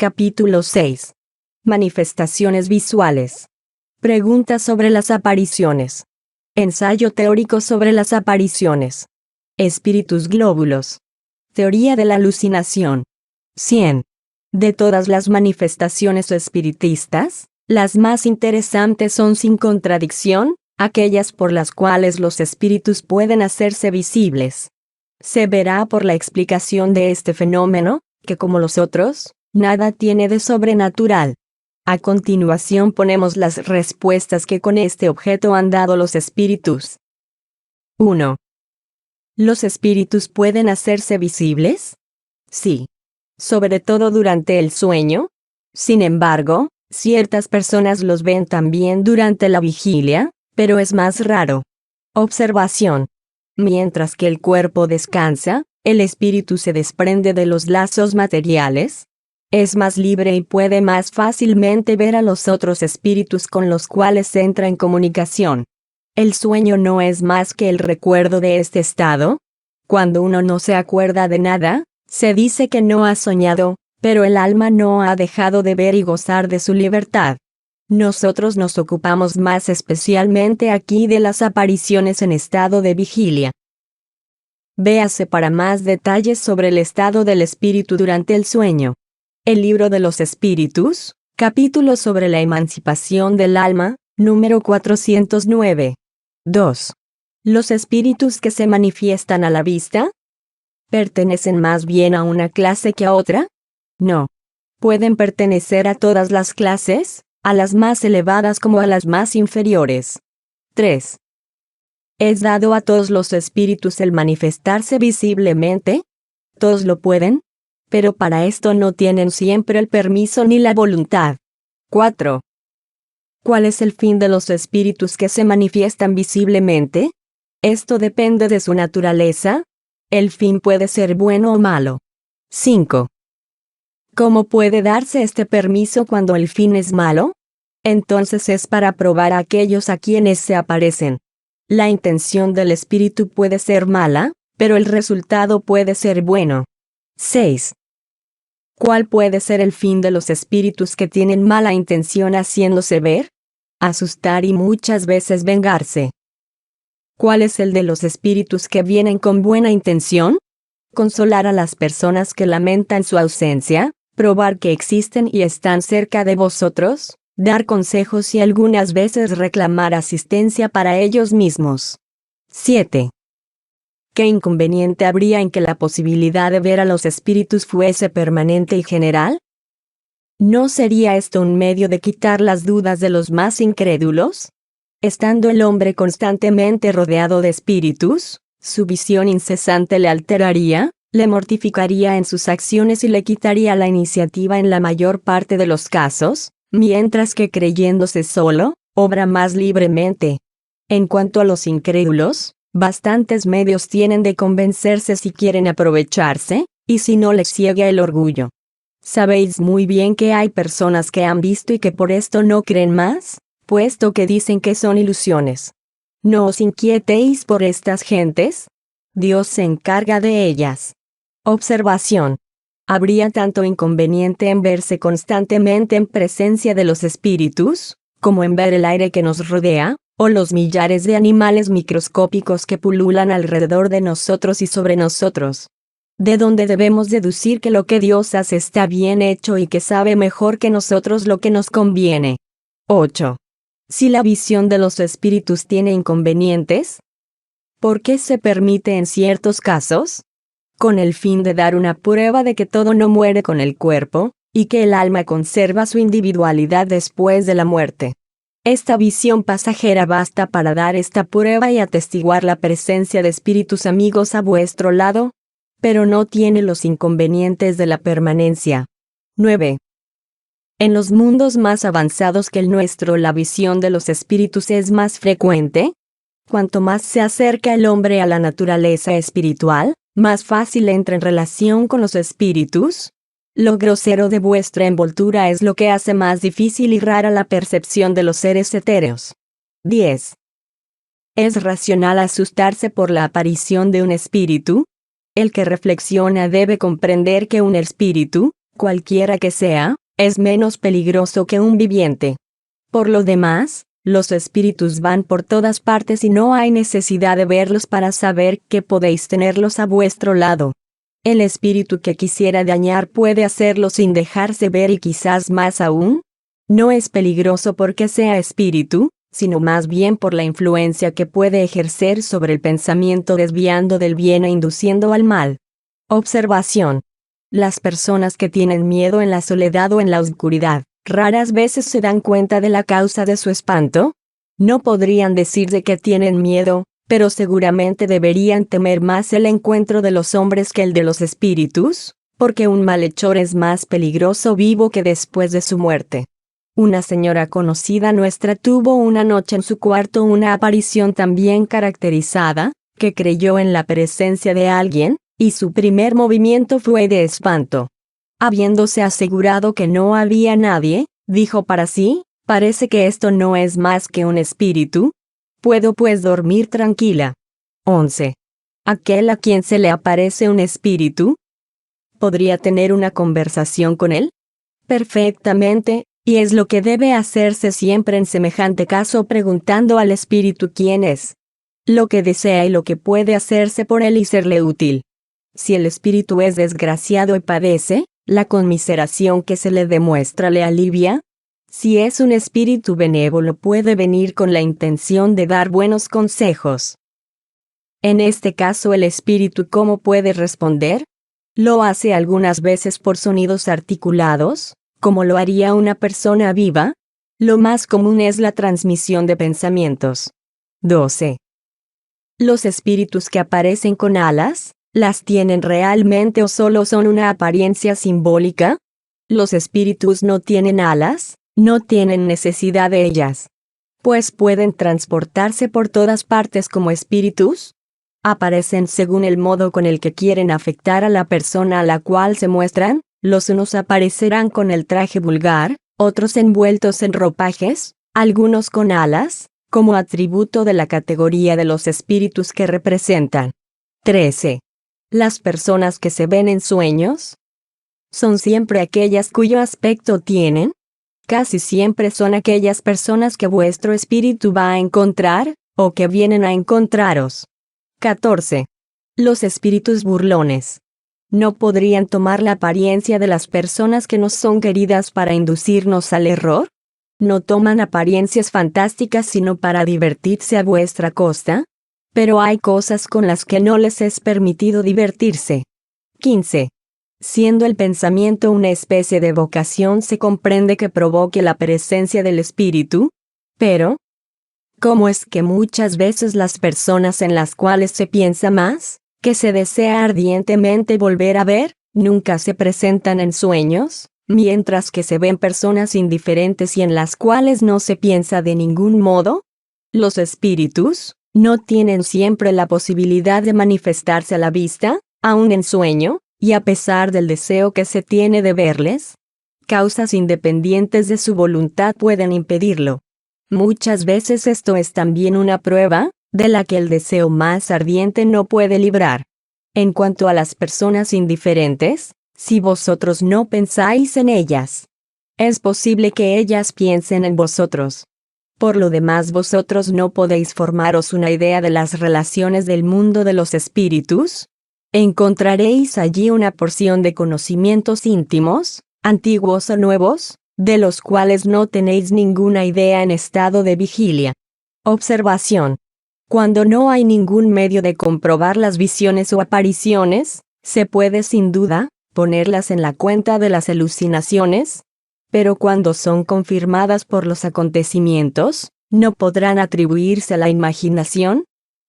Capítulo 6. Manifestaciones visuales. Preguntas sobre las apariciones. Ensayo teórico sobre las apariciones. Espíritus glóbulos. Teoría de la alucinación. 100. De todas las manifestaciones espiritistas, las más interesantes son sin contradicción, aquellas por las cuales los espíritus pueden hacerse visibles. Se verá por la explicación de este fenómeno, que como los otros, nada tiene de sobrenatural. A continuación ponemos las respuestas que con este objeto han dado los espíritus. 1. ¿Los espíritus pueden hacerse visibles? Sí. Sobre todo durante el sueño. Sin embargo, ciertas personas los ven también durante la vigilia, pero es más raro. Observación. Mientras que el cuerpo descansa, el espíritu se desprende de los lazos materiales. Es más libre y puede más fácilmente ver a los otros espíritus con los cuales entra en comunicación. El sueño no es más que el recuerdo de este estado. Cuando uno no se acuerda de nada, se dice que no ha soñado, pero el alma no ha dejado de ver y gozar de su libertad. Nosotros nos ocupamos más especialmente aquí de las apariciones en estado de vigilia. Véase para más detalles sobre el estado del espíritu durante el sueño. El libro de los espíritus, capítulo sobre la emancipación del alma, número 409. 2. ¿Los espíritus que se manifiestan a la vista? ¿Pertenecen más bien a una clase que a otra? No. ¿Pueden pertenecer a todas las clases, a las más elevadas como a las más inferiores? 3. ¿Es dado a todos los espíritus el manifestarse visiblemente? ¿Todos lo pueden? Pero para esto no tienen siempre el permiso ni la voluntad. 4. ¿Cuál es el fin de los espíritus que se manifiestan visiblemente? Esto depende de su naturaleza. El fin puede ser bueno o malo. 5. ¿Cómo puede darse este permiso cuando el fin es malo? Entonces es para probar a aquellos a quienes se aparecen. La intención del espíritu puede ser mala, pero el resultado puede ser bueno. 6. ¿Cuál puede ser el fin de los espíritus que tienen mala intención haciéndose ver? Asustar y muchas veces vengarse. ¿Cuál es el de los espíritus que vienen con buena intención? Consolar a las personas que lamentan su ausencia, probar que existen y están cerca de vosotros, dar consejos y algunas veces reclamar asistencia para ellos mismos. 7. ¿Qué inconveniente habría en que la posibilidad de ver a los espíritus fuese permanente y general? ¿No sería esto un medio de quitar las dudas de los más incrédulos? Estando el hombre constantemente rodeado de espíritus, su visión incesante le alteraría, le mortificaría en sus acciones y le quitaría la iniciativa en la mayor parte de los casos, mientras que creyéndose solo, obra más libremente. En cuanto a los incrédulos, bastantes medios tienen de convencerse si quieren aprovecharse, y si no les ciega el orgullo. Sabéis muy bien que hay personas que han visto y que por esto no creen más, puesto que dicen que son ilusiones. No os inquietéis por estas gentes. Dios se encarga de ellas. Observación. ¿Habría tanto inconveniente en verse constantemente en presencia de los espíritus, como en ver el aire que nos rodea, o los millares de animales microscópicos que pululan alrededor de nosotros y sobre nosotros? De donde debemos deducir que lo que Dios hace está bien hecho y que sabe mejor que nosotros lo que nos conviene. 8. Si la visión de los espíritus tiene inconvenientes, ¿por qué se permite en ciertos casos? Con el fin de dar una prueba de que todo no muere con el cuerpo, y que el alma conserva su individualidad después de la muerte. Esta visión pasajera basta para dar esta prueba y atestiguar la presencia de espíritus amigos a vuestro lado, pero no tiene los inconvenientes de la permanencia. 9. En los mundos más avanzados que el nuestro la visión de los espíritus es más frecuente. Cuanto más se acerca el hombre a la naturaleza espiritual, más fácil entra en relación con los espíritus. Lo grosero de vuestra envoltura es lo que hace más difícil y rara la percepción de los seres etéreos. 10. ¿Es racional asustarse por la aparición de un espíritu? El que reflexiona debe comprender que un espíritu, Cualquiera que sea, es menos peligroso que un viviente. Por lo demás, los espíritus van por todas partes y no hay necesidad de verlos para saber que podéis tenerlos a vuestro lado. El espíritu que quisiera dañar puede hacerlo sin dejarse ver y quizás más aún. No es peligroso porque sea espíritu, sino más bien por la influencia que puede ejercer sobre el pensamiento desviando del bien e induciendo al mal. Observación. Las personas que tienen miedo en la soledad o en la oscuridad, raras veces se dan cuenta de la causa de su espanto. No podrían decir de que tienen miedo, pero seguramente deberían temer más el encuentro de los hombres que el de los espíritus, porque un malhechor es más peligroso vivo que después de su muerte. Una señora conocida nuestra tuvo una noche en su cuarto una aparición tan bien caracterizada, que creyó en la presencia de alguien, y su primer movimiento fue de espanto. Habiéndose asegurado que no había nadie, dijo para sí, parece que esto no es más que un espíritu. Puedo pues dormir tranquila. 11. Aquel a quien se le aparece un espíritu, ¿podría tener una conversación con él? Perfectamente, y es lo que debe hacerse siempre en semejante caso preguntando al espíritu quién es, lo que desea y lo que puede hacerse por él y serle útil. Si el espíritu es desgraciado y padece, la conmiseración que se le demuestra le alivia. Si es un espíritu benévolo puede venir con la intención de dar buenos consejos. En este caso el espíritu ¿cómo puede responder? Lo hace algunas veces por sonidos articulados, como lo haría una persona viva. Lo más común es la transmisión de pensamientos. 12. Los espíritus que aparecen con alas, ¿las tienen realmente o solo son una apariencia simbólica? Los espíritus no tienen alas, no tienen necesidad de ellas. Pues pueden transportarse por todas partes como espíritus. Aparecen según el modo con el que quieren afectar a la persona a la cual se muestran. Los unos aparecerán con el traje vulgar, otros envueltos en ropajes, algunos con alas, como atributo de la categoría de los espíritus que representan. 13. Las personas que se ven en sueños son siempre aquellas cuyo aspecto tienen. Casi siempre son aquellas personas que vuestro espíritu va a encontrar, o que vienen a encontraros. 14. Los espíritus burlones no podrían tomar la apariencia de las personas que nos son queridas para inducirnos al error. No toman apariencias fantásticas sino para divertirse a vuestra costa. Pero hay cosas con las que no les es permitido divertirse. 15. Siendo el pensamiento una especie de vocación se comprende que provoque la presencia del espíritu, pero ¿cómo es que muchas veces las personas en las cuales se piensa más, que se desea ardientemente volver a ver, nunca se presentan en sueños, mientras que se ven personas indiferentes y en las cuales no se piensa de ningún modo? Los espíritus no tienen siempre la posibilidad de manifestarse a la vista, aun en sueño, y a pesar del deseo que se tiene de verles. Causas independientes de su voluntad pueden impedirlo. Muchas veces esto es también una prueba, de la que el deseo más ardiente no puede librar. En cuanto a las personas indiferentes, si vosotros no pensáis en ellas, es posible que ellas piensen en vosotros. Por lo demás vosotros no podéis formaros una idea de las relaciones del mundo de los espíritus. Encontraréis allí una porción de conocimientos íntimos, antiguos o nuevos, de los cuales no tenéis ninguna idea en estado de vigilia. Observación. Cuando no hay ningún medio de comprobar las visiones o apariciones, se puede sin duda ponerlas en la cuenta de las alucinaciones. Pero cuando son confirmadas por los acontecimientos, ¿no podrán atribuirse a la imaginación?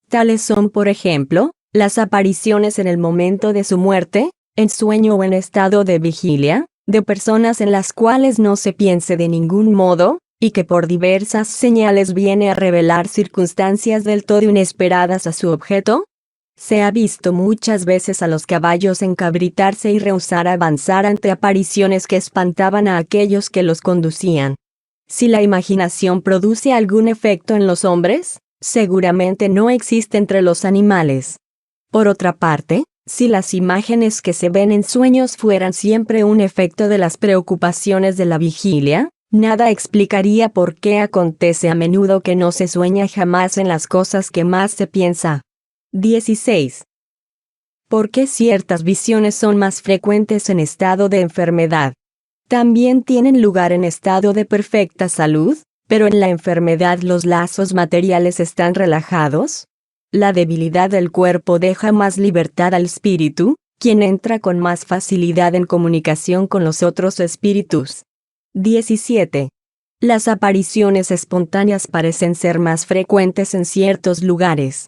Tales son, por ejemplo, las apariciones en el momento de su muerte, en sueño o en estado de vigilia, de personas en las cuales no se piense de ningún modo, y que por diversas señales viene a revelar circunstancias del todo inesperadas a su objeto. Se ha visto muchas veces a los caballos encabritarse y rehusar avanzar ante apariciones que espantaban a aquellos que los conducían. Si la imaginación produce algún efecto en los hombres, seguramente no existe entre los animales. Por otra parte, Si las imágenes que se ven en sueños fueran siempre un efecto de las preocupaciones de la vigilia, nada explicaría por qué acontece a menudo que no se sueña jamás en las cosas que más se piensa. 16. ¿Por qué ciertas visiones son más frecuentes en estado de enfermedad? También tienen lugar en estado de perfecta salud, pero en la enfermedad los lazos materiales están relajados. La debilidad del cuerpo deja más libertad al espíritu, quien entra con más facilidad en comunicación con los otros espíritus. 17. Las apariciones espontáneas parecen ser más frecuentes en ciertos lugares.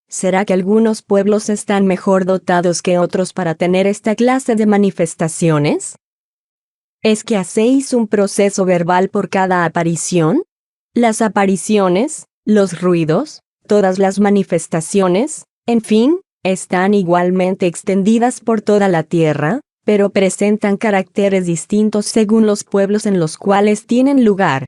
¿Será que algunos pueblos están mejor dotados que otros para tener esta clase de manifestaciones? ¿Es que hacéis un proceso verbal por cada aparición? Las apariciones, los ruidos, todas las manifestaciones, en fin, están igualmente extendidas por toda la tierra, pero presentan caracteres distintos según los pueblos en los cuales tienen lugar.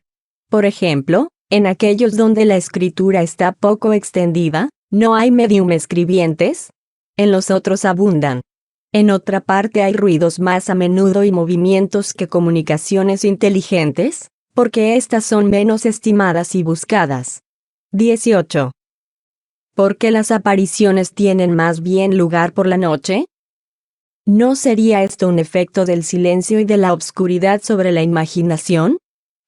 Por ejemplo, en aquellos donde la escritura está poco extendida, no hay medium escribientes. En los otros abundan. En otra parte hay ruidos más a menudo y movimientos que comunicaciones inteligentes, porque éstas son menos estimadas y buscadas. 18. ¿Por qué las apariciones tienen más bien lugar por la noche? ¿No sería esto un efecto del silencio y de la obscuridad sobre la imaginación?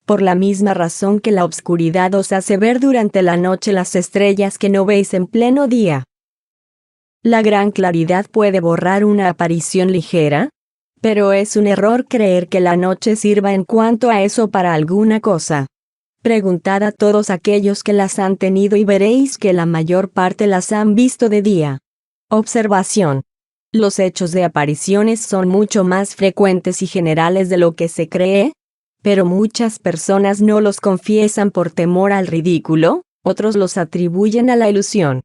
Por la misma razón que la obscuridad os hace ver durante la noche las estrellas que no veis en pleno día. La gran claridad puede borrar una aparición ligera, pero es un error creer que la noche sirva en cuanto a eso para alguna cosa. Preguntad a todos aquellos que las han tenido y veréis que la mayor parte las han visto de día. Observación. Los hechos de apariciones son mucho más frecuentes y generales de lo que se cree, pero muchas personas no los confiesan por temor al ridículo, otros los atribuyen a la ilusión.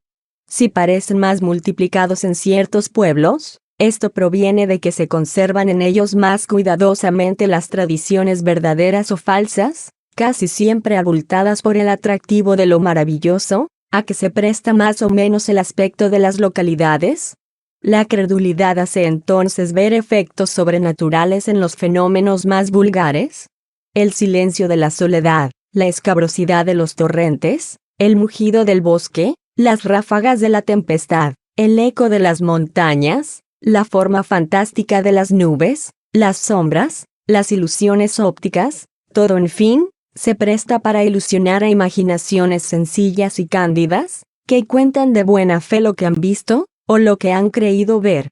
Si parecen más multiplicados en ciertos pueblos, esto proviene de que se conservan en ellos más cuidadosamente las tradiciones verdaderas o falsas, casi siempre abultadas por el atractivo de lo maravilloso, a que se presta más o menos el aspecto de las localidades. La credulidad hace entonces ver efectos sobrenaturales en los fenómenos más vulgares. El silencio de la soledad, la escabrosidad de los torrentes, el mugido del bosque, las ráfagas de la tempestad, el eco de las montañas, la forma fantástica de las nubes, las sombras, las ilusiones ópticas, todo en fin, se presta para ilusionar a imaginaciones sencillas y cándidas, que cuentan de buena fe lo que han visto, o lo que han creído ver.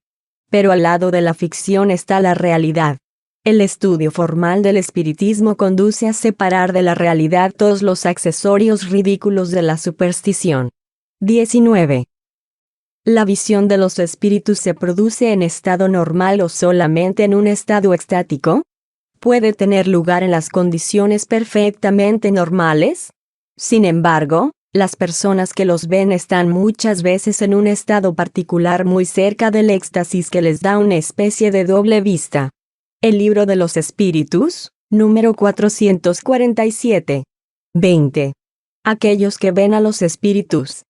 Pero al lado de la ficción está la realidad. El estudio formal del espiritismo conduce a separar de la realidad todos los accesorios ridículos de la superstición. 19. ¿La visión de los espíritus se produce en estado normal o solamente en un estado extático? ¿Puede tener lugar en las condiciones perfectamente normales? Sin embargo, las personas que los ven están muchas veces en un estado particular muy cerca del éxtasis que les da una especie de doble vista. El libro de los espíritus, número 447. 20. Aquellos que ven a los espíritus,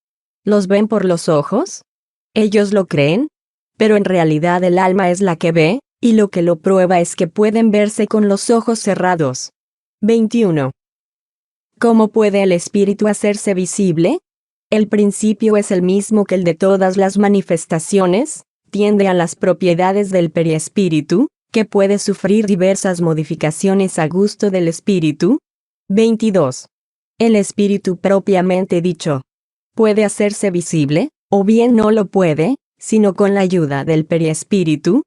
¿los ven por los ojos? Ellos lo creen, pero en realidad el alma es la que ve, y lo que lo prueba es que pueden verse con los ojos cerrados. 21. ¿Cómo puede el espíritu hacerse visible? El principio es el mismo que el de todas las manifestaciones, tiende a las propiedades del periespíritu, que puede sufrir diversas modificaciones a gusto del espíritu. 22. El espíritu propiamente dicho puede hacerse visible, o bien no lo puede, sino con la ayuda del periespíritu.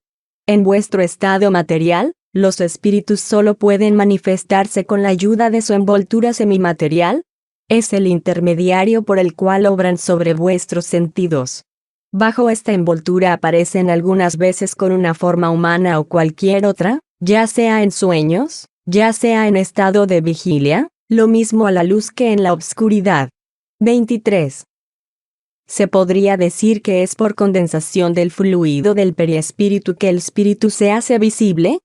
En vuestro estado material, los espíritus solo pueden manifestarse con la ayuda de su envoltura semimaterial. Es el intermediario por el cual obran sobre vuestros sentidos. Bajo esta envoltura aparecen algunas veces con una forma humana o cualquier otra, ya sea en sueños, ya sea en estado de vigilia, lo mismo a la luz que en la obscuridad. 23. Se podría decir que es por condensación del fluido del periespíritu que el espíritu se hace visible.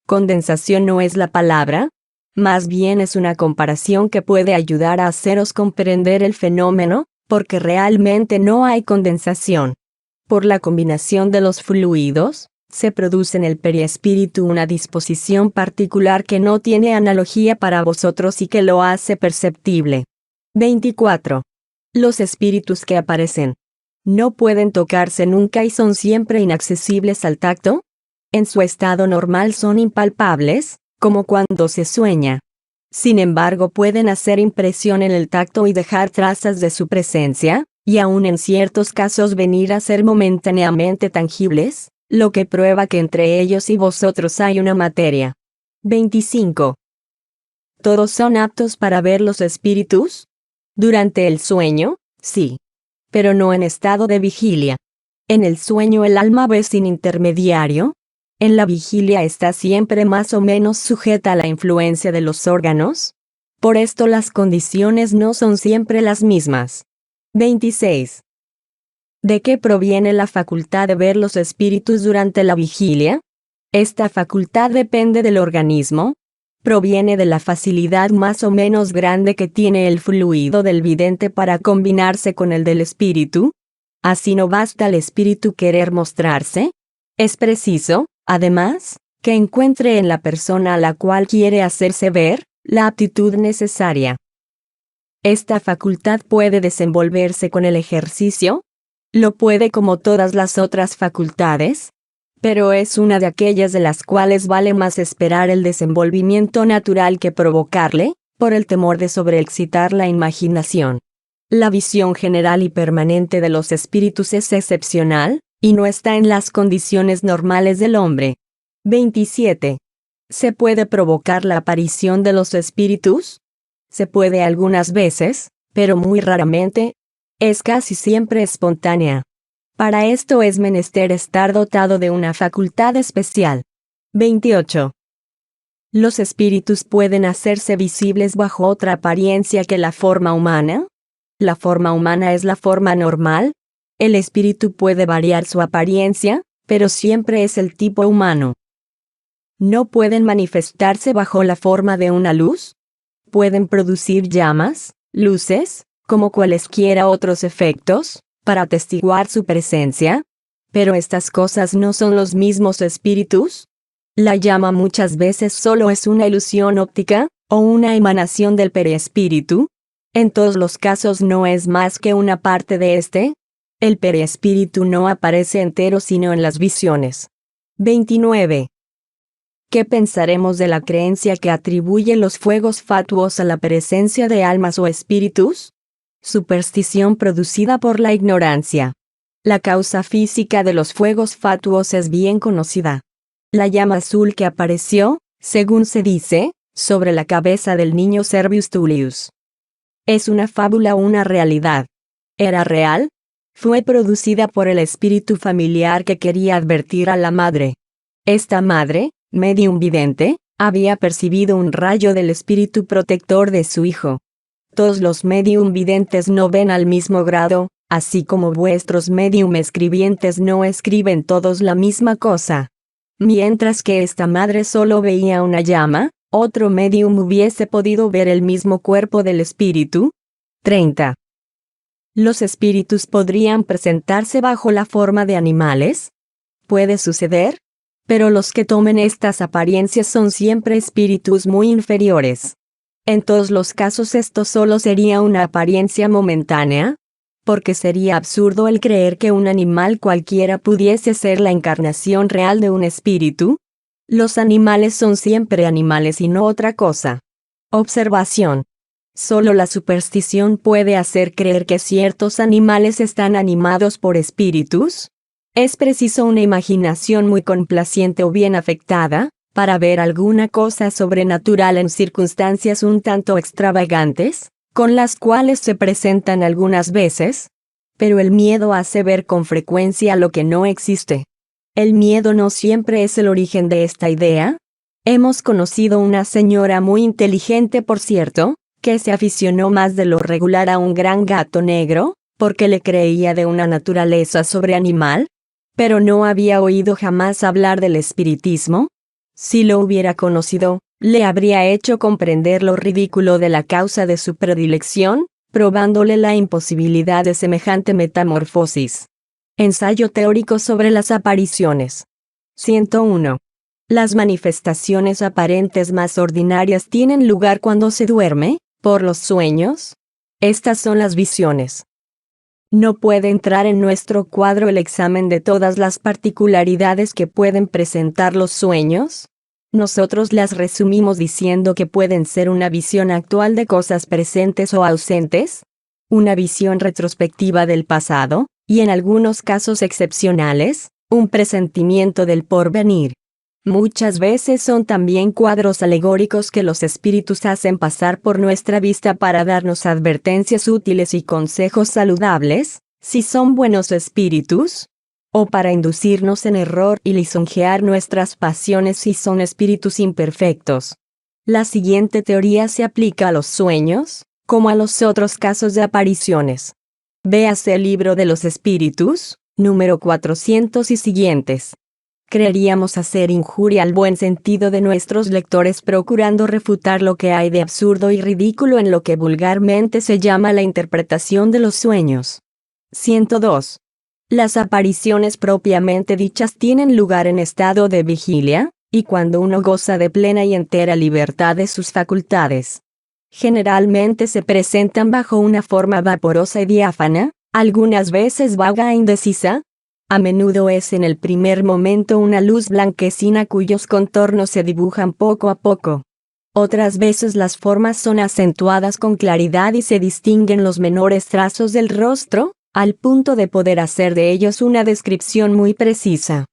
Condensación no es la palabra, más bien es una comparación que puede ayudar a haceros comprender el fenómeno, porque realmente no hay condensación. Por la combinación de los fluidos, se produce en el periespíritu una disposición particular que no tiene analogía para vosotros y que lo hace perceptible. 24. Los espíritus que aparecen no pueden tocarse nunca y son siempre inaccesibles al tacto. En su estado normal son impalpables, como cuando se sueña. Sin embargo, pueden hacer impresión en el tacto y dejar trazas de su presencia, y aún en ciertos casos venir a ser momentáneamente tangibles, lo que prueba que entre ellos y vosotros hay una materia. 25. ¿Todos son aptos para ver los espíritus? Durante el sueño, sí. Pero no en estado de vigilia. En el sueño el alma ve sin intermediario. En la vigilia está siempre más o menos sujeta a la influencia de los órganos. Por esto las condiciones no son siempre las mismas. 26. ¿De qué proviene la facultad de ver los espíritus durante la vigilia? Esta facultad depende del organismo. Proviene de la facilidad más o menos grande que tiene el fluido del vidente para combinarse con el del espíritu. Así no basta al espíritu querer mostrarse. Es preciso, además, que encuentre en la persona a la cual quiere hacerse ver, la aptitud necesaria. Esta facultad puede desenvolverse con el ejercicio. Lo puede como todas las otras facultades, pero es una de aquellas de las cuales vale más esperar el desenvolvimiento natural que provocarle, por el temor de sobreexcitar la imaginación. La visión general y permanente de los espíritus es excepcional, y no está en las condiciones normales del hombre. 27. ¿Se puede provocar la aparición de los espíritus? Se puede algunas veces, pero muy raramente. Es casi siempre espontánea. Para esto es menester estar dotado de una facultad especial. 28. ¿Los espíritus pueden hacerse visibles bajo otra apariencia que la forma humana? ¿La forma humana es la forma normal? El espíritu puede variar su apariencia, pero siempre es el tipo humano. ¿No pueden manifestarse bajo la forma de una luz? ¿Pueden producir llamas, luces, como cualesquiera otros efectos, para atestiguar su presencia? Pero estas cosas no son los mismos espíritus. La llama muchas veces solo es una ilusión óptica, o una emanación del periespíritu. En todos los casos no es más que una parte de este. El periespíritu no aparece entero sino en las visiones. 29. ¿Qué pensaremos de la creencia que atribuye los fuegos fatuos a la presencia de almas o espíritus? Superstición producida por la ignorancia. La causa física de los fuegos fatuos es bien conocida. La llama azul que apareció, según se dice, sobre la cabeza del niño Servius Tullius. ¿Es una fábula o una realidad? ¿Era real? Fue producida por el espíritu familiar que quería advertir a la madre. Esta madre, medium vidente, había percibido un rayo del espíritu protector de su hijo. Todos los medium videntes no ven al mismo grado, así como vuestros medium escribientes no escriben todos la misma cosa. Mientras que esta madre solo veía una llama, otro medium hubiese podido ver el mismo cuerpo del espíritu. 30. ¿Los espíritus podrían presentarse bajo la forma de animales? Puede suceder, pero los que tomen estas apariencias son siempre espíritus muy inferiores. En todos los casos esto solo sería una apariencia momentánea, porque sería absurdo el creer que un animal cualquiera pudiese ser la encarnación real de un espíritu. Los animales son siempre animales y no otra cosa. Observación. Solo la superstición puede hacer creer que ciertos animales están animados por espíritus. Es preciso una imaginación muy complaciente o bien afectada, para ver alguna cosa sobrenatural en circunstancias un tanto extravagantes, con las cuales se presentan algunas veces. Pero el miedo hace ver con frecuencia lo que no existe. El miedo no siempre es el origen de esta idea. Hemos conocido una señora muy inteligente, por cierto, que se aficionó más de lo regular a un gran gato negro, porque le creía de una naturaleza sobreanimal, pero no había oído jamás hablar del espiritismo. Si lo hubiera conocido, le habría hecho comprender lo ridículo de la causa de su predilección, probándole la imposibilidad de semejante metamorfosis. Ensayo teórico sobre las apariciones. 101. Las manifestaciones aparentes más ordinarias tienen lugar cuando se duerme, por los sueños. Estas son las visiones. No puede entrar en nuestro cuadro el examen de todas las particularidades que pueden presentar los sueños. Nosotros las resumimos diciendo que pueden ser una visión actual de cosas presentes o ausentes, una visión retrospectiva del pasado, y en algunos casos excepcionales, un presentimiento del porvenir. Muchas veces son también cuadros alegóricos que los espíritus hacen pasar por nuestra vista para darnos advertencias útiles y consejos saludables, si son buenos espíritus, o para inducirnos en error y lisonjear nuestras pasiones si son espíritus imperfectos. La siguiente teoría se aplica a los sueños, como a los otros casos de apariciones. Véase el libro de los espíritus, número 400 y siguientes. Creeríamos hacer injuria al buen sentido de nuestros lectores procurando refutar lo que hay de absurdo y ridículo en lo que vulgarmente se llama la interpretación de los sueños. 102. Las apariciones propiamente dichas tienen lugar en estado de vigilia, y cuando uno goza de plena y entera libertad de sus facultades. Generalmente se presentan bajo una forma vaporosa y diáfana, algunas veces vaga e indecisa. A menudo es en el primer momento una luz blanquecina cuyos contornos se dibujan poco a poco. Otras veces las formas son acentuadas con claridad y se distinguen los menores trazos del rostro, al punto de poder hacer de ellos una descripción muy precisa.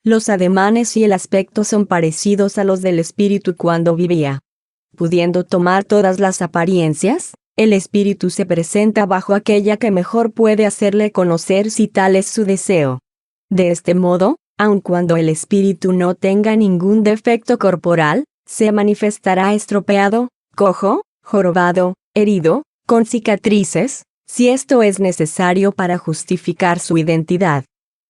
Los ademanes y el aspecto son parecidos a los del espíritu cuando vivía. Pudiendo tomar todas las apariencias, el espíritu se presenta bajo aquella que mejor puede hacerle conocer si tal es su deseo. De este modo, aun cuando el espíritu no tenga ningún defecto corporal, se manifestará estropeado, cojo, jorobado, herido, con cicatrices, si esto es necesario para justificar su identidad.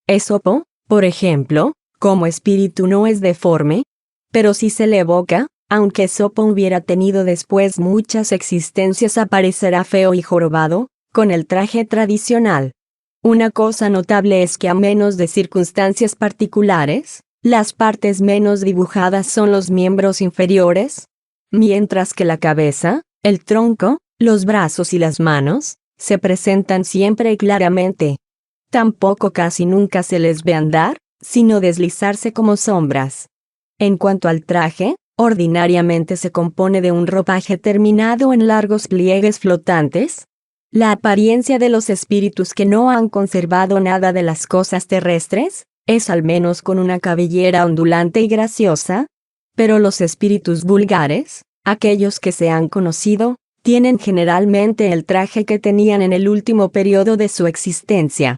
Esopo, por ejemplo, como espíritu no es deforme, pero si se le evoca, aunque Esopo hubiera tenido después muchas existencias, aparecerá feo y jorobado, con el traje tradicional. Una cosa notable es que a menos de circunstancias particulares, las partes menos dibujadas son los miembros inferiores, mientras que la cabeza, el tronco, los brazos y las manos, se presentan siempre claramente. Tampoco casi nunca se les ve andar, sino deslizarse como sombras. En cuanto al traje, ordinariamente se compone de un ropaje terminado en largos pliegues flotantes. La apariencia de los espíritus que no han conservado nada de las cosas terrestres, es al menos con una cabellera ondulante y graciosa, pero los espíritus vulgares, aquellos que se han conocido, tienen generalmente el traje que tenían en el último periodo de su existencia.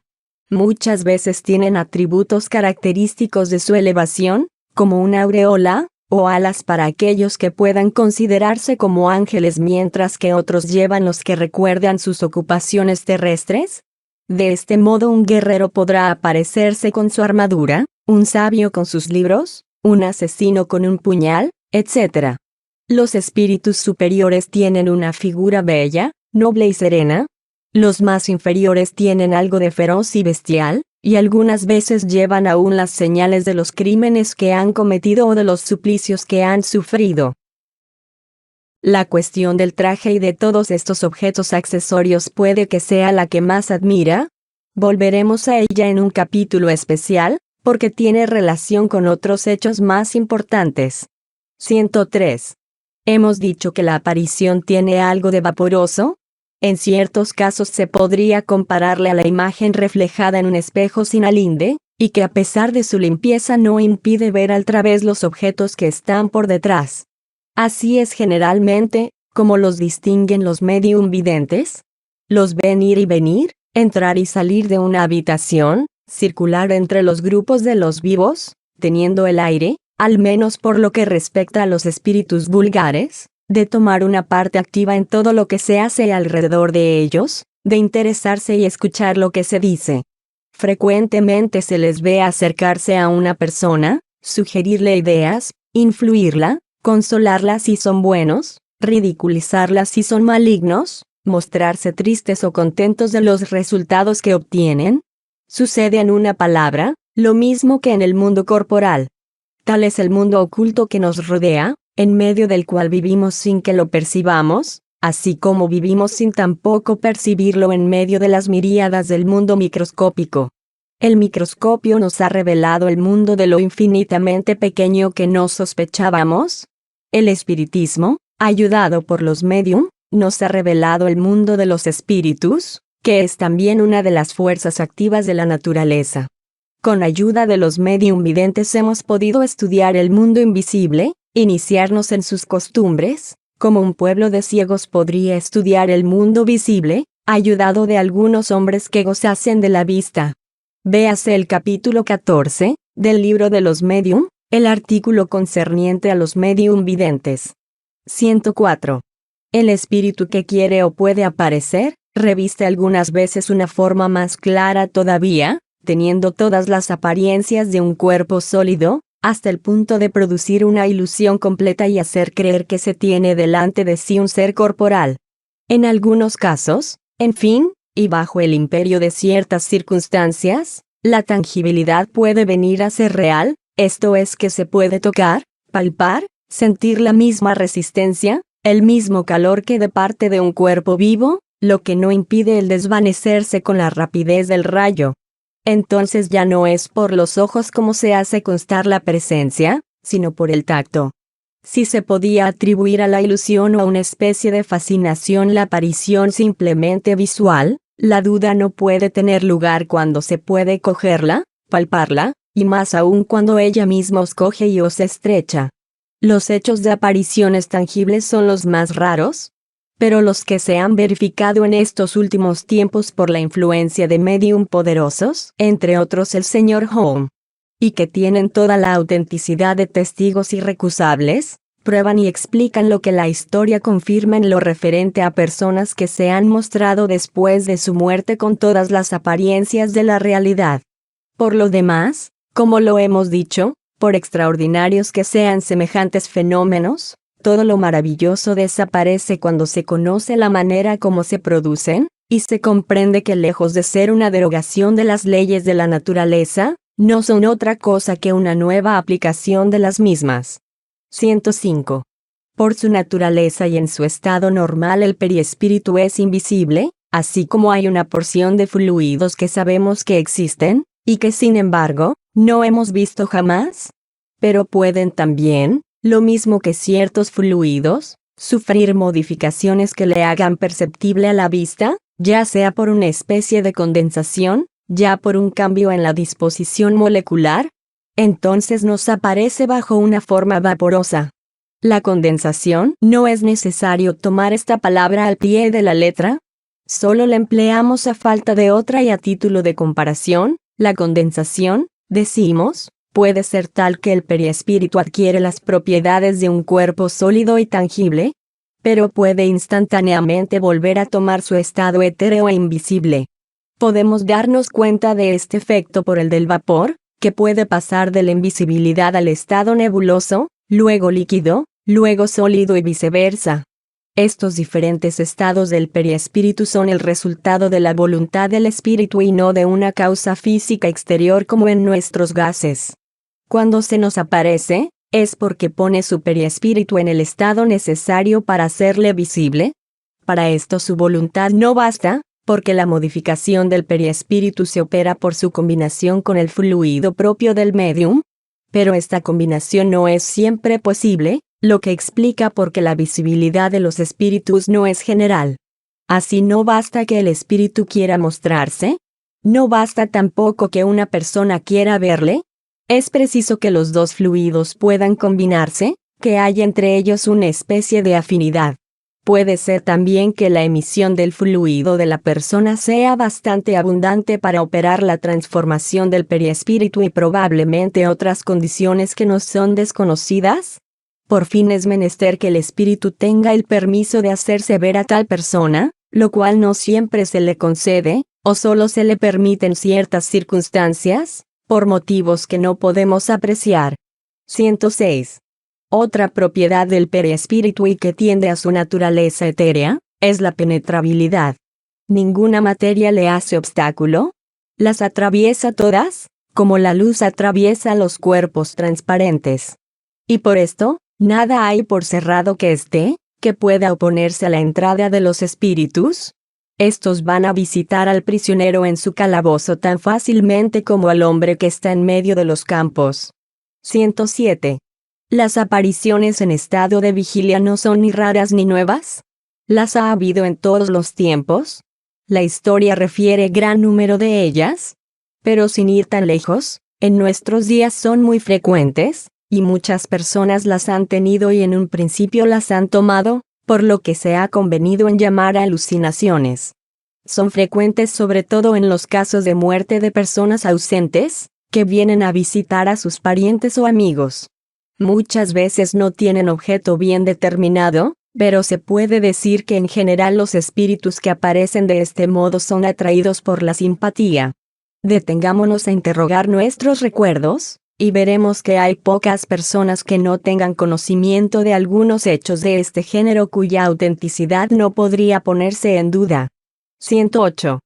Muchas veces tienen atributos característicos de su elevación, como una aureola, o alas para aquellos que puedan considerarse como ángeles, mientras que otros llevan los que recuerdan sus ocupaciones terrestres. De este modo un guerrero podrá aparecerse con su armadura, un sabio con sus libros, un asesino con un puñal, etc. Los espíritus superiores tienen una figura bella, noble y serena. Los más inferiores tienen algo de feroz y bestial, y algunas veces llevan aún las señales de los crímenes que han cometido o de los suplicios que han sufrido. La cuestión del traje y de todos estos objetos accesorios puede que sea la que más admira. Volveremos a ella en un capítulo especial, porque tiene relación con otros hechos más importantes. 103. Hemos dicho que la aparición tiene algo de vaporoso. En ciertos casos se podría compararle a la imagen reflejada en un espejo sin alinde, y que a pesar de su limpieza no impide ver al través los objetos que están por detrás. Así es generalmente, como los distinguen los medium videntes. Los ven ir y venir, entrar y salir de una habitación, circular entre los grupos de los vivos, teniendo el aire, al menos por lo que respecta a los espíritus vulgares, de tomar una parte activa en todo lo que se hace alrededor de ellos, de interesarse y escuchar lo que se dice. Frecuentemente se les ve acercarse a una persona, sugerirle ideas, influirla, consolarla si son buenos, ridiculizarla si son malignos, mostrarse tristes o contentos de los resultados que obtienen. Sucede en una palabra, lo mismo que en el mundo corporal. Tal es el mundo oculto que nos rodea, en medio del cual vivimos sin que lo percibamos, así como vivimos sin tampoco percibirlo en medio de las miríadas del mundo microscópico. El microscopio nos ha revelado el mundo de lo infinitamente pequeño que no sospechábamos. El espiritismo, ayudado por los médium, nos ha revelado el mundo de los espíritus, que es también una de las fuerzas activas de la naturaleza. Con ayuda de los médium videntes hemos podido estudiar el mundo invisible, iniciarnos en sus costumbres, como un pueblo de ciegos podría estudiar el mundo visible, ayudado de algunos hombres que gozasen de la vista. Véase el capítulo 14, del libro de los médium, el artículo concerniente a los médium videntes. 104. El espíritu que quiere o puede aparecer, reviste algunas veces una forma más clara todavía, teniendo todas las apariencias de un cuerpo sólido, hasta el punto de producir una ilusión completa y hacer creer que se tiene delante de sí un ser corporal. En algunos casos, en fin, y bajo el imperio de ciertas circunstancias, la tangibilidad puede venir a ser real, esto es que se puede tocar, palpar, sentir la misma resistencia, el mismo calor que de parte de un cuerpo vivo, lo que no impide el desvanecerse con la rapidez del rayo. Entonces ya no es por los ojos como se hace constar la presencia, sino por el tacto. Si se podía atribuir a la ilusión o a una especie de fascinación la aparición simplemente visual, la duda no puede tener lugar cuando se puede cogerla, palparla, y más aún cuando ella misma os coge y os estrecha. Los hechos de apariciones tangibles son los más raros, pero los que se han verificado en estos últimos tiempos por la influencia de médium poderosos, entre otros el Sr. Home, y que tienen toda la autenticidad de testigos irrecusables, prueban y explican lo que la historia confirma en lo referente a personas que se han mostrado después de su muerte con todas las apariencias de la realidad. Por lo demás, como lo hemos dicho, por extraordinarios que sean semejantes fenómenos, todo lo maravilloso desaparece cuando se conoce la manera como se producen, y se comprende que lejos de ser una derogación de las leyes de la naturaleza, no son otra cosa que una nueva aplicación de las mismas. 105. Por su naturaleza y en su estado normal el periespíritu es invisible, así como hay una porción de fluidos que sabemos que existen, y que sin embargo, no hemos visto jamás. Pero pueden también, lo mismo que ciertos fluidos, sufrir modificaciones que le hagan perceptible a la vista, ya sea por una especie de condensación, ya por un cambio en la disposición molecular. Entonces nos aparece bajo una forma vaporosa. La condensación, no es necesario tomar esta palabra al pie de la letra. Solo la empleamos a falta de otra y a título de comparación. La condensación, decimos, puede ser tal que el periespíritu adquiere las propiedades de un cuerpo sólido y tangible, pero puede instantáneamente volver a tomar su estado etéreo e invisible. Podemos darnos cuenta de este efecto por el del vapor, que puede pasar de la invisibilidad al estado nebuloso, luego líquido, luego sólido y viceversa. Estos diferentes estados del periespíritu son el resultado de la voluntad del espíritu y no de una causa física exterior como en nuestros gases. Cuando se nos aparece, es porque pone su periespíritu en el estado necesario para hacerle visible. Para esto su voluntad no basta, porque la modificación del periespíritu se opera por su combinación con el fluido propio del medium. Pero esta combinación no es siempre posible, lo que explica por qué la visibilidad de los espíritus no es general. Así no basta que el espíritu quiera mostrarse, no basta tampoco que una persona quiera verle. Es preciso que los dos fluidos puedan combinarse, que haya entre ellos una especie de afinidad. Puede ser también que la emisión del fluido de la persona sea bastante abundante para operar la transformación del periespíritu y probablemente otras condiciones que nos son desconocidas. Por fin es menester que el espíritu tenga el permiso de hacerse ver a tal persona, lo cual no siempre se le concede, o solo se le permite en ciertas circunstancias, por motivos que no podemos apreciar. 106. Otra propiedad del periespíritu y que tiende a su naturaleza etérea, es la penetrabilidad. Ninguna materia le hace obstáculo. Las atraviesa todas, como la luz atraviesa los cuerpos transparentes. Y por esto, nada hay por cerrado que esté, que pueda oponerse a la entrada de los espíritus. Estos van a visitar al prisionero en su calabozo tan fácilmente como al hombre que está en medio de los campos. 107. ¿Las apariciones en estado de vigilia no son ni raras ni nuevas? ¿Las ha habido en todos los tiempos? La historia refiere gran número de ellas, pero sin ir tan lejos, en nuestros días son muy frecuentes, y muchas personas las han tenido y en un principio las han tomado, por lo que se ha convenido en llamar alucinaciones. Son frecuentes sobre todo en los casos de muerte de personas ausentes, que vienen a visitar a sus parientes o amigos. Muchas veces no tienen objeto bien determinado, pero se puede decir que en general los espíritus que aparecen de este modo son atraídos por la simpatía. Detengámonos a interrogar nuestros recuerdos, y veremos que hay pocas personas que no tengan conocimiento de algunos hechos de este género cuya autenticidad no podría ponerse en duda. 108.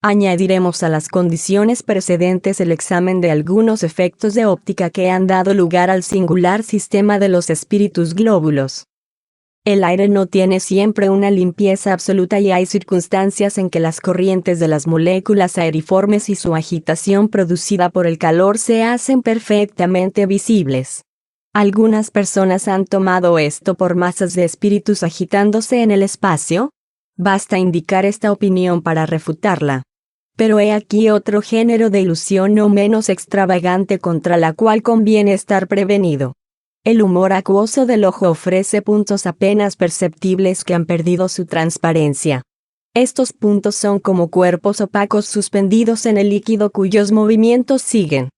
Añadiremos a las condiciones precedentes el examen de algunos efectos de óptica que han dado lugar al singular sistema de los espíritus glóbulos. El aire no tiene siempre una limpieza absoluta y hay circunstancias en que las corrientes de las moléculas aeriformes y su agitación producida por el calor se hacen perfectamente visibles. Algunas personas han tomado esto por masas de espíritus agitándose en el espacio. Basta indicar esta opinión para refutarla. Pero he aquí otro género de ilusión no menos extravagante contra la cual conviene estar prevenido. El humor acuoso del ojo ofrece puntos apenas perceptibles que han perdido su transparencia. Estos puntos son como cuerpos opacos suspendidos en el líquido cuyos movimientos siguen.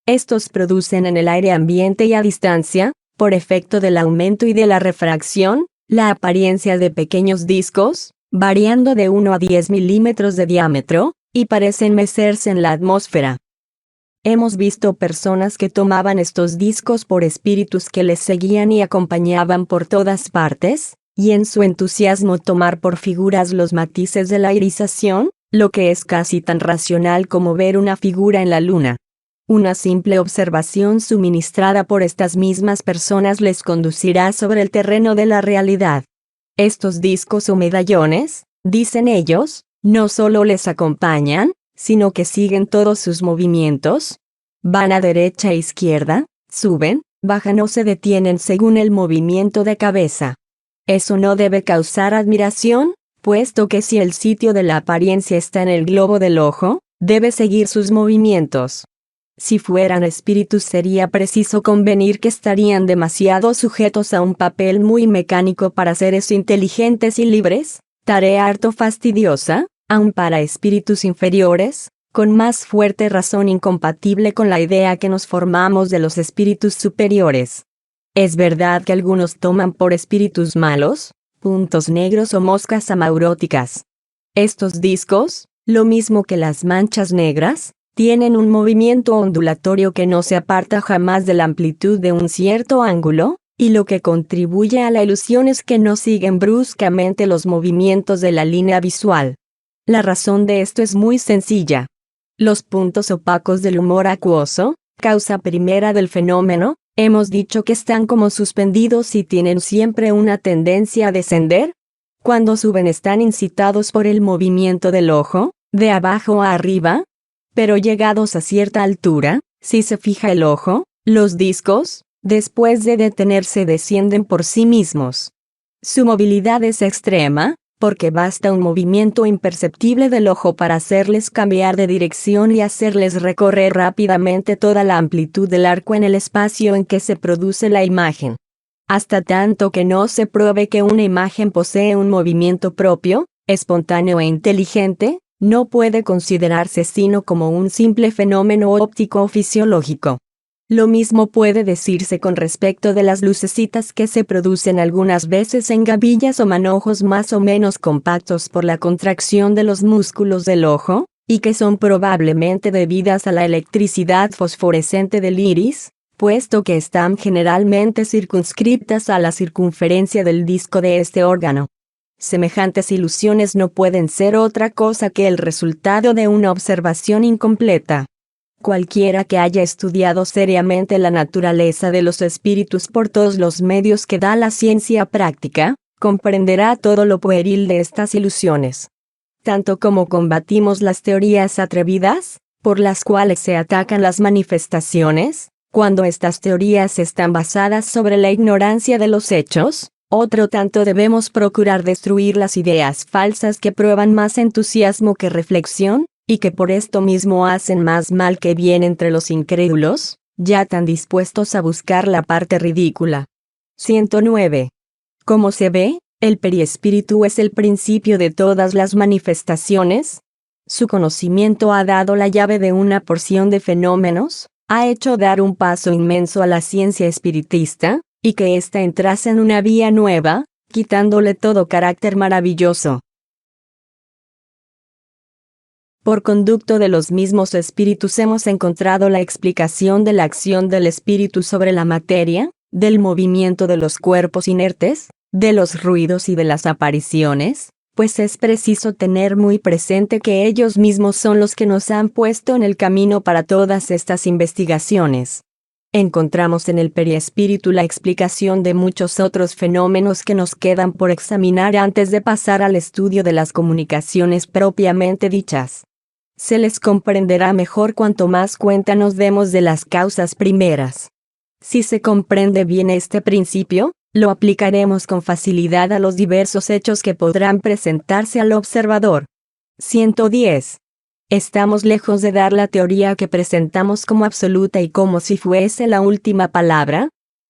Estos producen en el aire ambiente y a distancia, por efecto del aumento y de la refracción, la apariencia de pequeños discos, variando de 1 a 10 milímetros de diámetro, y parecen mecerse en la atmósfera. Hemos visto personas que tomaban estos discos por espíritus que les seguían y acompañaban por todas partes, y en su entusiasmo tomar por figuras los matices de la irisación, lo que es casi tan racional como ver una figura en la luna. Una simple observación suministrada por estas mismas personas les conducirá sobre el terreno de la realidad. Estos discos o medallones, dicen ellos, no solo les acompañan, sino que siguen todos sus movimientos. Van a derecha e izquierda, suben, bajan o se detienen según el movimiento de cabeza. Eso no debe causar admiración, puesto que si el sitio de la apariencia está en el globo del ojo, debe seguir sus movimientos. Si fueran espíritus sería preciso convenir que estarían demasiado sujetos a un papel muy mecánico para seres inteligentes y libres, tarea harto fastidiosa, aun para espíritus inferiores, con más fuerte razón incompatible con la idea que nos formamos de los espíritus superiores. Es verdad que algunos toman por espíritus malos, puntos negros o moscas amauróticas. Estos discos, lo mismo que las manchas negras, tienen un movimiento ondulatorio que no se aparta jamás de la amplitud de un cierto ángulo, y lo que contribuye a la ilusión es que no siguen bruscamente los movimientos de la línea visual. La razón de esto es muy sencilla. Los puntos opacos del humor acuoso, causa primera del fenómeno, hemos dicho que están como suspendidos y tienen siempre una tendencia a descender. Cuando suben están incitados por el movimiento del ojo, de abajo a arriba. Pero llegados a cierta altura, si se fija el ojo, los discos, después de detenerse descienden por sí mismos. Su movilidad es extrema, porque basta un movimiento imperceptible del ojo para hacerles cambiar de dirección y hacerles recorrer rápidamente toda la amplitud del arco en el espacio en que se produce la imagen. Hasta tanto que no se pruebe que una imagen posee un movimiento propio, espontáneo e inteligente, no puede considerarse sino como un simple fenómeno óptico o fisiológico. Lo mismo puede decirse con respecto de las lucecitas que se producen algunas veces en gavillas o manojos más o menos compactos por la contracción de los músculos del ojo, y que son probablemente debidas a la electricidad fosforescente del iris, puesto que están generalmente circunscriptas a la circunferencia del disco de este órgano. Semejantes ilusiones no pueden ser otra cosa que el resultado de una observación incompleta. Cualquiera que haya estudiado seriamente la naturaleza de los espíritus por todos los medios que da la ciencia práctica, comprenderá todo lo pueril de estas ilusiones. Tanto como combatimos las teorías atrevidas, por las cuales se atacan las manifestaciones, cuando estas teorías están basadas sobre la ignorancia de los hechos, otro tanto debemos procurar destruir las ideas falsas que prueban más entusiasmo que reflexión, y que por esto mismo hacen más mal que bien entre los incrédulos, ya tan dispuestos a buscar la parte ridícula. 109. Como se ve, el periespíritu es el principio de todas las manifestaciones. Su conocimiento ha dado la llave de una porción de fenómenos, ha hecho dar un paso inmenso a la ciencia espiritista, y que ésta entrase en una vía nueva, quitándole todo carácter maravilloso. Por conducto de los mismos espíritus hemos encontrado la explicación de la acción del espíritu sobre la materia, del movimiento de los cuerpos inertes, de los ruidos y de las apariciones, pues es preciso tener muy presente que ellos mismos son los que nos han puesto en el camino para todas estas investigaciones. Encontramos en el periespíritu la explicación de muchos otros fenómenos que nos quedan por examinar antes de pasar al estudio de las comunicaciones propiamente dichas. Se les comprenderá mejor cuanto más cuenta nos demos de las causas primeras. Si se comprende bien este principio, lo aplicaremos con facilidad a los diversos hechos que podrán presentarse al observador. 110. Estamos lejos de dar la teoría que presentamos como absoluta y como si fuese la última palabra.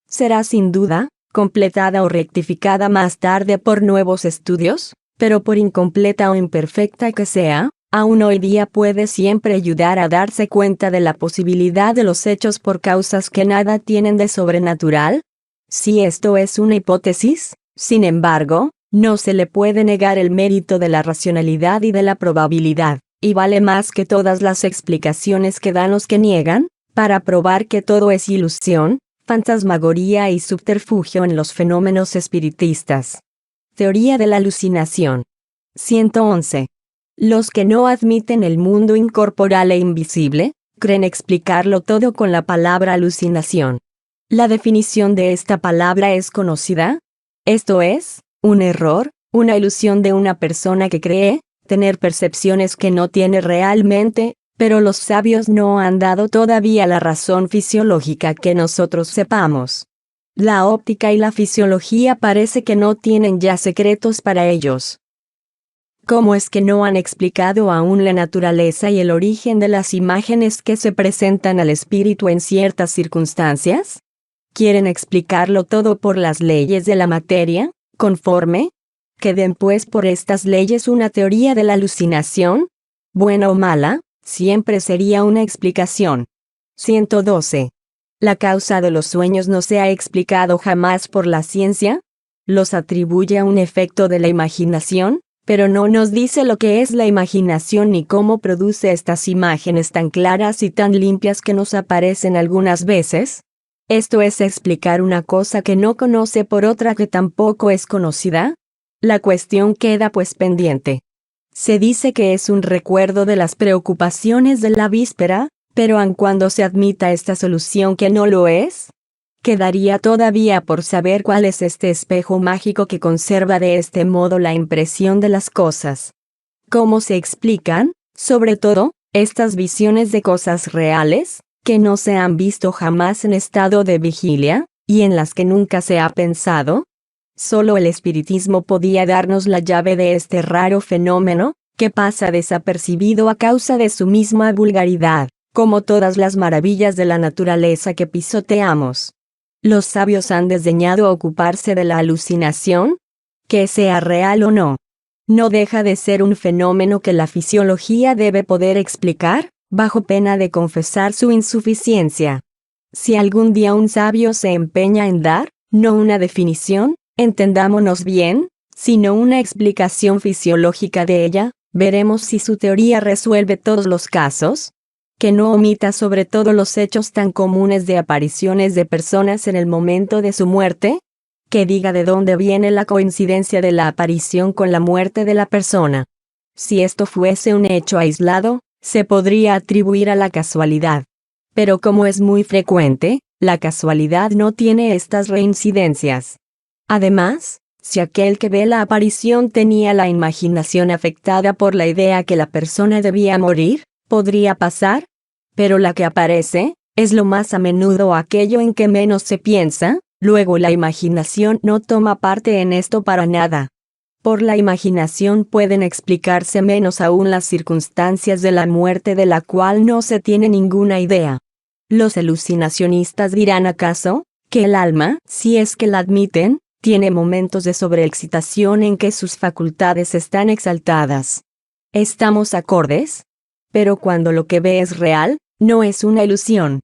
Será sin duda, completada o rectificada más tarde por nuevos estudios, pero por incompleta o imperfecta que sea, aún hoy día puede siempre ayudar a darse cuenta de la posibilidad de los hechos por causas que nada tienen de sobrenatural. Si esto es una hipótesis, sin embargo, no se le puede negar el mérito de la racionalidad y de la probabilidad, y vale más que todas las explicaciones que dan los que niegan, para probar que todo es ilusión, fantasmagoría y subterfugio en los fenómenos espiritistas. Teoría de la alucinación. 111. Los que no admiten el mundo incorporal e invisible, creen explicarlo todo con la palabra alucinación. La definición de esta palabra es conocida. Esto es, un error, una ilusión de una persona que cree tener percepciones que no tiene realmente, pero los sabios no han dado todavía la razón fisiológica que nosotros sepamos. La óptica y la fisiología parece que no tienen ya secretos para ellos. ¿Cómo es que no han explicado aún la naturaleza y el origen de las imágenes que se presentan al espíritu en ciertas circunstancias? ¿Quieren explicarlo todo por las leyes de la materia, conforme? ¿Que den pues por estas leyes una teoría de la alucinación? Buena o mala, siempre sería una explicación. 112. ¿La causa de los sueños no se ha explicado jamás por la ciencia? Los atribuye a un efecto de la imaginación, pero no nos dice lo que es la imaginación ni cómo produce estas imágenes tan claras y tan limpias que nos aparecen algunas veces. Esto es explicar una cosa que no conoce por otra que tampoco es conocida. La cuestión queda pues pendiente. Se dice que es un recuerdo de las preocupaciones de la víspera, pero aun cuando se admita esta solución que no lo es, quedaría todavía por saber cuál es este espejo mágico que conserva de este modo la impresión de las cosas. ¿Cómo se explican, sobre todo, estas visiones de cosas reales, que no se han visto jamás en estado de vigilia, y en las que nunca se ha pensado? Solo el espiritismo podía darnos la llave de este raro fenómeno, que pasa desapercibido a causa de su misma vulgaridad, como todas las maravillas de la naturaleza que pisoteamos. Los sabios han desdeñado ocuparse de la alucinación, que sea real o no. No deja de ser un fenómeno que la fisiología debe poder explicar, bajo pena de confesar su insuficiencia. Si algún día un sabio se empeña en dar, no una definición, entendámonos bien, sino una explicación fisiológica de ella, veremos si su teoría resuelve todos los casos, que no omita sobre todo los hechos tan comunes de apariciones de personas en el momento de su muerte. que diga de dónde viene la coincidencia de la aparición con la muerte de la persona. Si esto fuese un hecho aislado, se podría atribuir a la casualidad. Pero como es muy frecuente, la casualidad no tiene estas reincidencias. Además, si aquel que ve la aparición tenía la imaginación afectada por la idea que la persona debía morir, podría pasar. Pero la que aparece, es lo más a menudo aquello en que menos se piensa, luego la imaginación no toma parte en esto para nada. Por la imaginación pueden explicarse menos aún las circunstancias de la muerte de la cual no se tiene ninguna idea. Los alucinacionistas dirán acaso, que el alma, si es que la admiten, tiene momentos de sobreexcitación en que sus facultades están exaltadas. ¿Estamos acordes? Pero cuando lo que ve es real, no es una ilusión.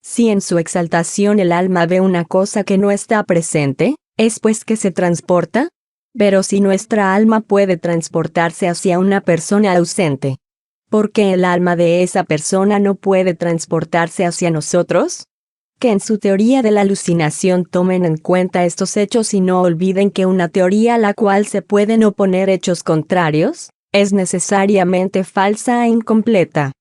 Si en su exaltación el alma ve una cosa que no está presente, ¿es pues que se transporta? Pero si nuestra alma puede transportarse hacia una persona ausente, ¿por qué el alma de esa persona no puede transportarse hacia nosotros? Que en su teoría de la alucinación tomen en cuenta estos hechos y no olviden que una teoría a la cual se pueden oponer hechos contrarios, es necesariamente falsa e incompleta.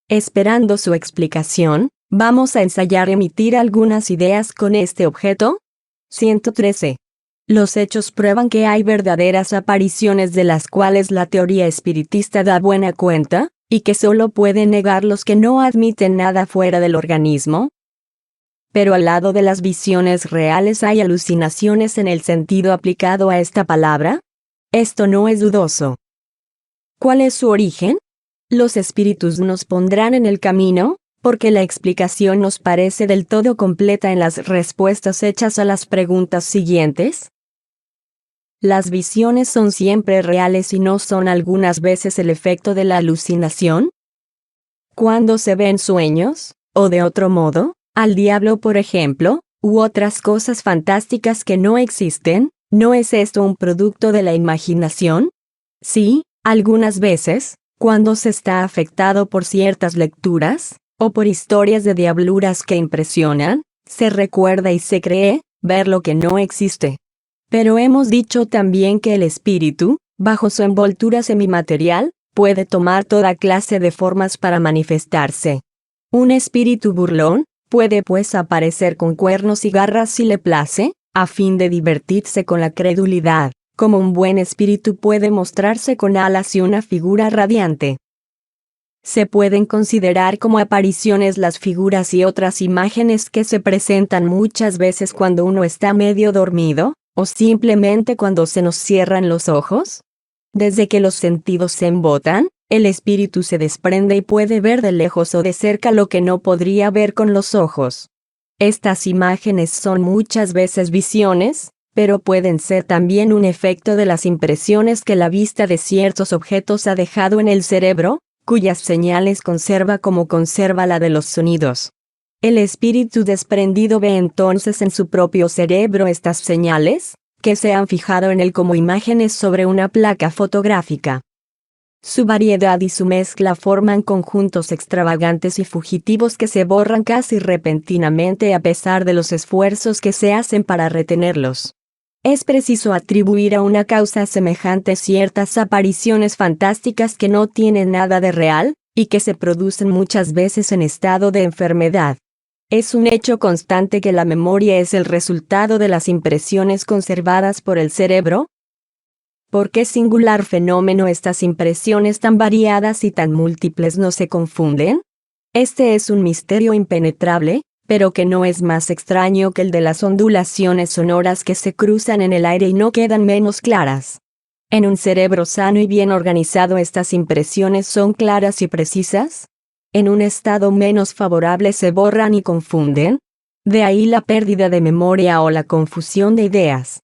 Esperando su explicación, vamos a ensayar emitir algunas ideas con este objeto. 113. Los hechos prueban que hay verdaderas apariciones de las cuales la teoría espiritista da buena cuenta, y que solo pueden negar los que no admiten nada fuera del organismo. Pero al lado de las visiones reales hay alucinaciones en el sentido aplicado a esta palabra. Esto no es dudoso. ¿Cuál es su origen? Los espíritus nos pondrán en el camino, porque la explicación nos parece del todo completa en las respuestas hechas a las preguntas siguientes. ¿Las visiones son siempre reales y no son algunas veces el efecto de la alucinación? ¿Cuándo se ven sueños, o de otro modo, al diablo por ejemplo, u otras cosas fantásticas que no existen, ¿no es esto un producto de la imaginación? Sí, algunas veces, cuando se está afectado por ciertas lecturas, o por historias de diabluras que impresionan, se recuerda y se cree ver lo que no existe. Pero hemos dicho también que el espíritu, bajo su envoltura semimaterial, puede tomar toda clase de formas para manifestarse. Un espíritu burlón puede pues aparecer con cuernos y garras si le place, a fin de divertirse con la credulidad, como un buen espíritu puede mostrarse con alas y una figura radiante. Se pueden considerar como apariciones las figuras y otras imágenes que se presentan muchas veces cuando uno está medio dormido, o simplemente cuando se nos cierran los ojos. Desde que los sentidos se embotan, el espíritu se desprende y puede ver de lejos o de cerca lo que no podría ver con los ojos. Estas imágenes son muchas veces visiones, pero pueden ser también un efecto de las impresiones que la vista de ciertos objetos ha dejado en el cerebro, cuyas señales conserva como conserva la de los sonidos. El espíritu desprendido ve entonces en su propio cerebro estas señales, que se han fijado en él como imágenes sobre una placa fotográfica. Su variedad y su mezcla forman conjuntos extravagantes y fugitivos que se borran casi repentinamente a pesar de los esfuerzos que se hacen para retenerlos. Es preciso atribuir a una causa semejante ciertas apariciones fantásticas que no tienen nada de real, y que se producen muchas veces en estado de enfermedad. Es un hecho constante que la memoria es el resultado de las impresiones conservadas por el cerebro. ¿Por qué singular fenómeno estas impresiones tan variadas y tan múltiples no se confunden? Este es un misterio impenetrable, pero que no es más extraño que el de las ondulaciones sonoras que se cruzan en el aire y no quedan menos claras. En un cerebro sano y bien organizado estas impresiones son claras y precisas. En un estado menos favorable se borran y confunden. De ahí la pérdida de memoria o la confusión de ideas.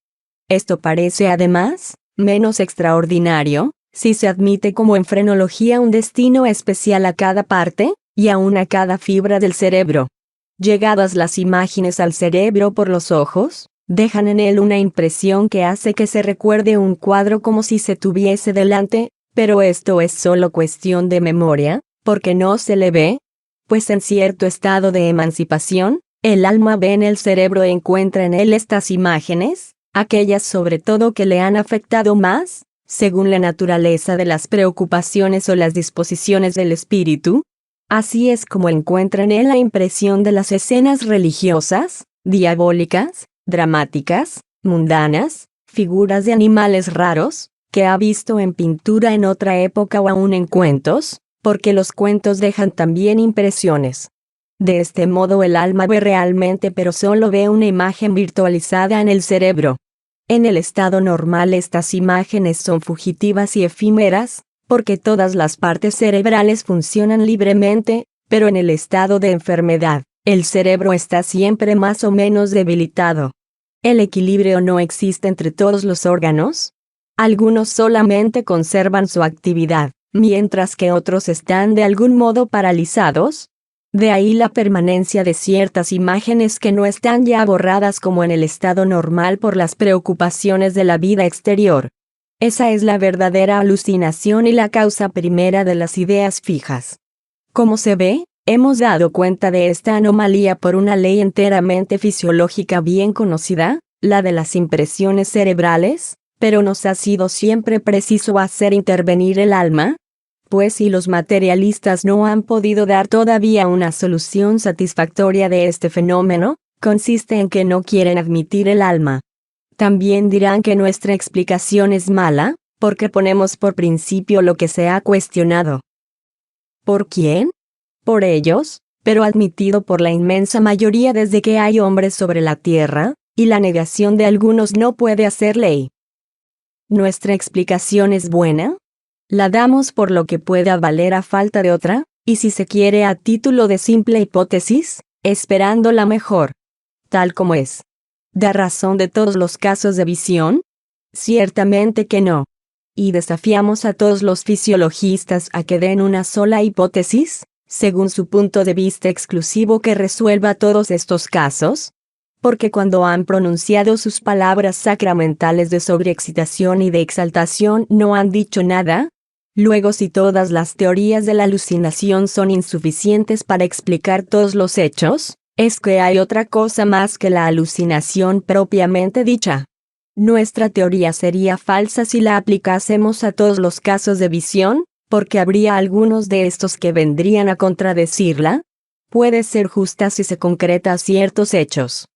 Esto parece además menos extraordinario, si se admite como en frenología un destino especial a cada parte, y aún a cada fibra del cerebro. Llegadas las imágenes al cerebro por los ojos, dejan en él una impresión que hace que se recuerde un cuadro como si se tuviese delante, pero esto es solo cuestión de memoria, porque no se le ve, pues en cierto estado de emancipación, el alma ve en el cerebro e encuentra en él estas imágenes, aquellas sobre todo que le han afectado más, según la naturaleza de las preocupaciones o las disposiciones del espíritu. Así es como encuentra en él la impresión de las escenas religiosas, diabólicas, dramáticas, mundanas, figuras de animales raros, que ha visto en pintura en otra época o aún en cuentos, porque los cuentos dejan también impresiones. De este modo el alma ve realmente, pero solo ve una imagen virtualizada en el cerebro. En el estado normal estas imágenes son fugitivas y efímeras, porque todas las partes cerebrales funcionan libremente, pero en el estado de enfermedad, el cerebro está siempre más o menos debilitado. ¿El equilibrio no existe entre todos los órganos? Algunos solamente conservan su actividad, mientras que otros están de algún modo paralizados. De ahí la permanencia de ciertas imágenes que no están ya borradas como en el estado normal por las preocupaciones de la vida exterior. Esa es la verdadera alucinación y la causa primera de las ideas fijas. Como se ve, hemos dado cuenta de esta anomalía por una ley enteramente fisiológica bien conocida, la de las impresiones cerebrales, pero nos ha sido siempre preciso hacer intervenir el alma. Pues si los materialistas no han podido dar todavía una solución satisfactoria de este fenómeno, consiste en que no quieren admitir el alma. También dirán que nuestra explicación es mala, porque ponemos por principio lo que se ha cuestionado. ¿Por quién? Por ellos, pero admitido por la inmensa mayoría desde que hay hombres sobre la tierra, y la negación de algunos no puede hacer ley. ¿Nuestra explicación es buena? La damos por lo que pueda valer a falta de otra, y si se quiere a título de simple hipótesis, esperando la mejor. Tal como es. ¿Da razón de todos los casos de visión? Ciertamente que no. ¿Y desafiamos a todos los fisiologistas a que den una sola hipótesis, según su punto de vista exclusivo que resuelva todos estos casos? Porque cuando han pronunciado sus palabras sacramentales de sobreexcitación y de exaltación no han dicho nada. Luego, si todas las teorías de la alucinación son insuficientes para explicar todos los hechos, es que hay otra cosa más que la alucinación propiamente dicha. Nuestra teoría sería falsa si la aplicásemos a todos los casos de visión, porque habría algunos de estos que vendrían a contradecirla. Puede ser justa si se concreta a ciertos hechos,